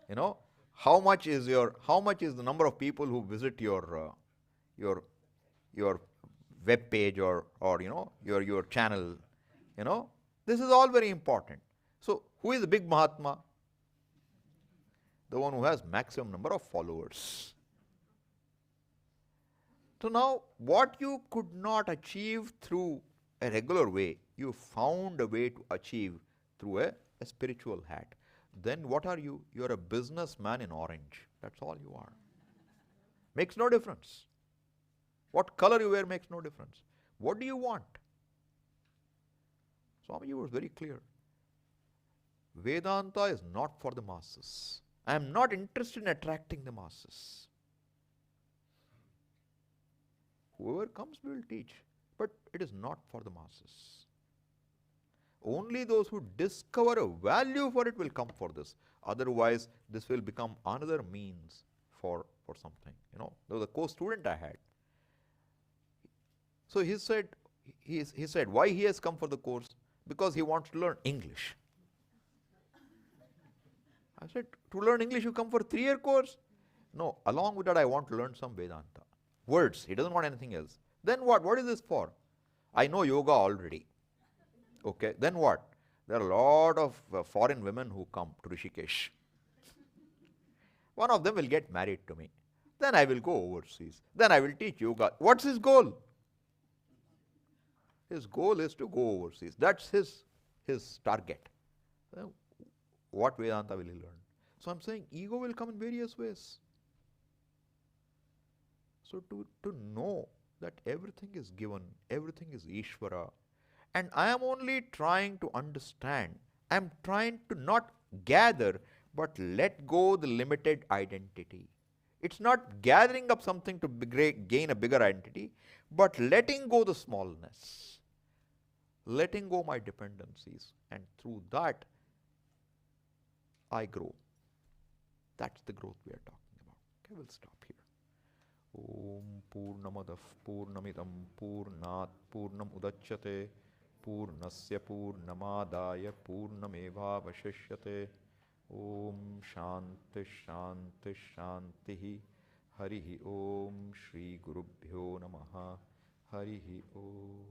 You know, how much is the number of people who visit your web page or your channel? This is all very important. So who is the big Mahatma? The one who has maximum number of followers. So now, what you could not achieve through a regular way, you found a way to achieve through a spiritual hat. Then what are you? You're a businessman in orange. That's all you are. Makes no difference. What color you wear makes no difference. What do you want? Swamiji was very clear. Vedanta is not for the masses. I am not interested in attracting the masses. Whoever comes, we will teach. But it is not for the masses. Only those who discover a value for it will come for this. Otherwise, this will become another means for something. There was a co-student I had. So he said why he has come for the course? Because he wants to learn English. I said, to learn English you come for a 3-year course? No, along with that I want to learn some Vedanta. Words, he doesn't want anything else. Then what? What is this for? I know yoga already. Okay, then what? There are a lot of foreign women who come to Rishikesh. One of them will get married to me. Then I will go overseas. Then I will teach yoga. What's his goal? His goal is to go overseas. That's his target. What Vedanta will he learn? So I'm saying ego will come in various ways. So to know that everything is given, everything is Ishvara, and I am only trying to understand, I am trying to not gather, but let go the limited identity. It's not gathering up something to gain a bigger identity, but letting go the smallness, letting go my dependencies, and through that I grow. That's the growth we are talking about. Okay, we'll stop here. Om Purnamadav Purnamidam Purnat Purnam Udachyate Purnasya Purnamadaya Purnamevavashishyate. Om Shanti Shanti Shantihi. Harihi Om Shri Gurubhyo Namaha. Harihi Om.